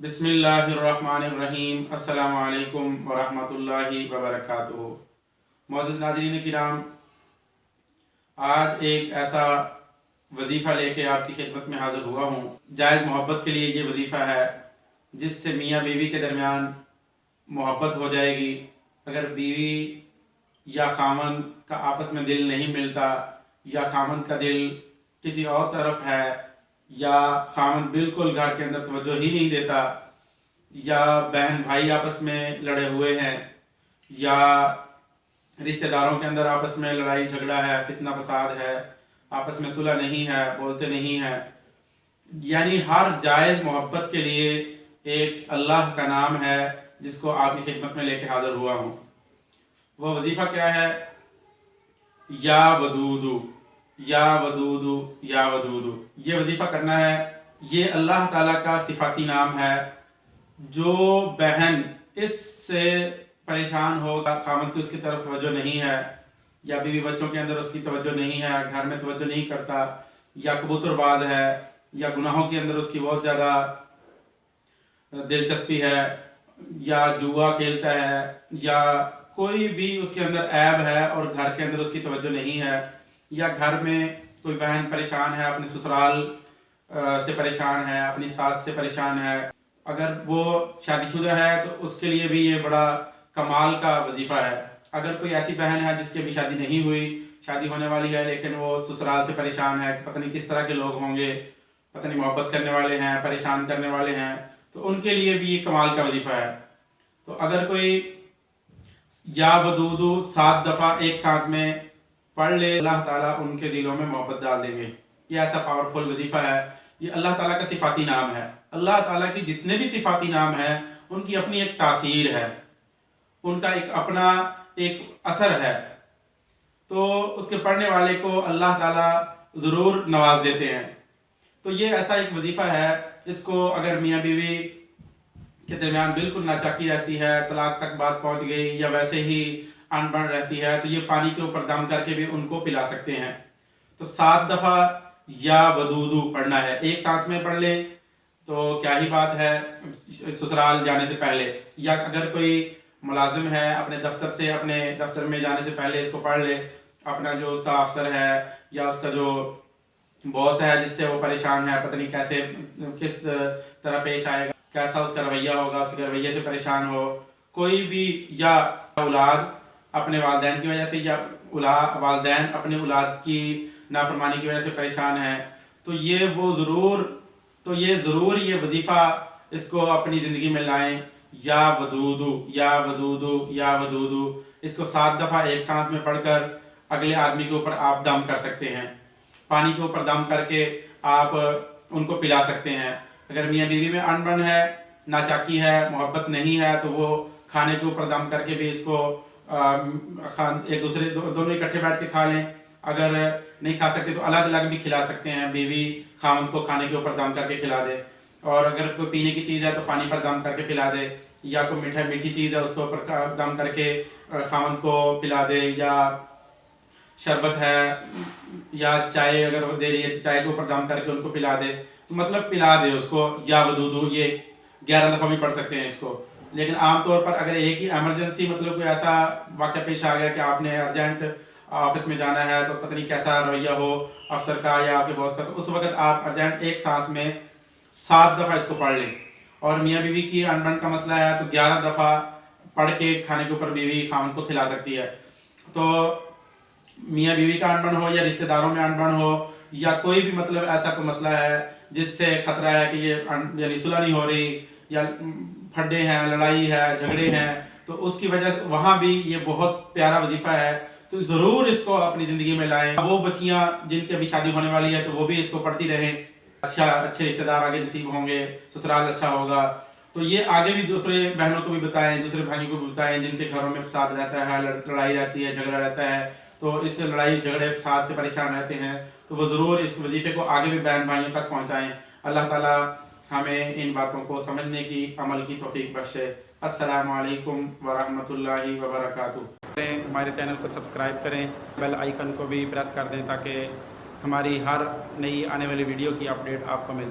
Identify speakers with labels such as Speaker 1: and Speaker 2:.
Speaker 1: बिस्मिल्लाहिर्रहमानिर्रहीम। अस्सलामु अलैकुम वरहमतुल्लाहि वबरकातुहू। मोअज़्ज़िज़ नाज़रीन किराम, आज एक ऐसा वजीफ़ा लेके आपकी खिदमत में हाज़िर हुआ हूँ। जायज़ मोहब्बत के लिए ये वजीफ़ा है, जिससे मियाँ बीवी के दरमियान मोहब्बत हो जाएगी। अगर बीवी या खामन का आपस में दिल नहीं मिलता, या खामन का दिल किसी और तरफ है, या खामन बिल्कुल घर के अंदर तवज्जो ही नहीं देता, या बहन भाई आपस में लड़े हुए हैं, या रिश्तेदारों के अंदर आपस में लड़ाई झगड़ा है, फितना फसाद है, आपस में सुलह नहीं है, बोलते नहीं है, यानी हर जायज़ मोहब्बत के लिए एक अल्लाह का नाम है जिसको आपकी खिदमत में लेके हाज़िर हुआ हूँ। वो वजीफ़ा क्या है? या वदूदू, या वदूदू, या वदूदू। ये वजीफ़ा करना है। ये अल्लाह ताला का सिफाती नाम है। जो बहन इससे परेशान हो, खामद की उसकी तरफ तवज्जो नहीं है, या बीवी बच्चों के अंदर उसकी तवज्जो नहीं है, घर में तवज्जो नहीं करता, या कबूतरबाज है, या गुनाहों के अंदर उसकी बहुत ज़्यादा दिलचस्पी है, या जुआ खेलता है, या कोई भी उसके अंदर ऐब है और घर के अंदर उसकी तवज्जो नहीं है, या घर में कोई बहन परेशान है, अपने ससुराल से परेशान है, अपनी सास से परेशान है, अगर वो शादीशुदा है तो उसके लिए भी ये बड़ा कमाल का वजीफ़ा है। अगर कोई ऐसी बहन है जिसकी अभी शादी नहीं हुई, शादी होने वाली है लेकिन वो ससुराल से परेशान है, पता नहीं किस तरह के लोग होंगे, पता नहीं मोहब्बत करने वाले हैं, परेशान करने वाले हैं, तो उनके लिए भी ये कमाल का वजीफ़ा है। तो अगर कोई या वदूदू 7 दफ़ा एक सांस में पढ़ ले, अल्लाह ताला उनके दिलों में मोहब्बत डाल देंगे। ये ऐसा पावरफुल वजीफ़ा है। ये अल्लाह ताला का सिफाती नाम है। अल्लाह ताला की जितने भी सिफाती नाम हैं उनकी अपनी एक तासीर है, उनका एक अपना एक असर है, तो उसके पढ़ने वाले को अल्लाह ताला ज़रूर नवाज देते हैं। तो ये ऐसा एक वजीफ़ा है, इसको अगर मियाँ बीवी के दरमियान बिल्कुल नाचाकी रहती है, तलाक तक बात पहुँच गई, या वैसे ही अनबन रहती है, तो ये पानी के ऊपर दम करके भी उनको पिला सकते हैं। तो 7 दफ़ा या वदूदू पढ़ना है। एक सांस में पढ़ ले तो क्या ही बात है ससुराल जाने से पहले, या अगर कोई मुलाजिम है अपने दफ्तर से अपने दफ्तर में जाने से पहले इसको पढ़ ले। अपना जो उसका अफसर है या उसका जो बॉस है जिससे वो परेशान है, पता नहीं कैसे किस तरह पेश आएगा, कैसा उसका रवैया होगा, उसके रवैये से परेशान हो कोई भी, या औलाद अपने वालिदैन की वजह से, या वालिदैन अपने औलाद की नाफरमानी की वजह से परेशान है, तो ये ज़रूर ये वजीफ़ा इसको अपनी ज़िंदगी में लाएं। या वदूदू, या वदूदू, या वदूदू। इसको 7 दफ़ा एक सांस में पढ़कर अगले आदमी के ऊपर आप दम कर सकते हैं। पानी के ऊपर दम करके आप उनको पिला सकते हैं। अगर मियाँ बीवी में अनबन है, नाचाकी है, मोहब्बत नहीं है, तो वो खाने के ऊपर दम करके भी इसको एक दूसरे दोनों इकट्ठे बैठ के खा लें। अगर नहीं खा सकते तो अलग अलग भी खिला सकते हैं। बीवी खामद को खाने के ऊपर दम करके खिला दे, और अगर कोई पीने की चीज़ है तो पानी पर दम करके पिला दे, या कोई मीठी चीज़ है उसके ऊपर दम करके खामद को पिला दे, या शरबत है या चाय अगर वो दे रही है तो चाय के ऊपर दम करके उनको पिला दे, तो मतलब पिला दे उसको। या वदूदू ये 11 दफ़ा भी पढ़ सकते हैं इसको। लेकिन आमतौर पर अगर एक ही एमरजेंसी मतलब कोई ऐसा वाक़या पेश आ गया कि आपने अर्जेंट ऑफिस में जाना है, तो पता नहीं कैसा रवैया हो अफसर का या आपके बॉस का, तो उस वक्त आप अर्जेंट एक सांस में 7 दफ़ा इसको पढ़ लें। और मियाँ बीवी की अनबन का मसला है तो 11 दफ़ा पढ़ के खाने के ऊपर बीवी खामद को खिला सकती है। तो मियाँ बीवी का अनबन हो, या रिश्तेदारों में अनबन हो, या कोई भी मतलब ऐसा कोई मसला है जिससे खतरा है कि ये यानी सुलह नहीं हो रही, या फड्डे हैं, लड़ाई है, झगड़े हैं, तो उसकी वजह से वहाँ भी ये बहुत प्यारा वजीफ़ा है। तो ज़रूर इसको अपनी ज़िंदगी में लाएं। वो बच्चियाँ जिनकी अभी शादी होने वाली है तो वो भी इसको पढ़ती रहें। अच्छे रिश्तेदार आगे नसीब होंगे, ससुराल अच्छा होगा। तो ये आगे भी दूसरे बहनों को भी बताएं, दूसरे भाइयों को भी बताएं जिनके घरों में फसाद रहता है, लड़ाई रहती है, झगड़ा रहता है, तो इस लड़ाई झगड़े फसाद से परेशान रहते हैं, तो वो ज़रूर इस वजीफ़े को आगे भी बहन भाइयों तक पहुँचाएँ। अल्लाह ताला हमें इन बातों को समझने की, अमल की तौफीक बख्शे। अस्सलामु अलैकुम वरहमतुल्लाहि वबरकातुहू। हमारे चैनल को सब्सक्राइब करें, बेल आइकन को भी प्रेस कर दें ताकि हमारी हर नई आने वाली वीडियो की अपडेट आपको मिल सके।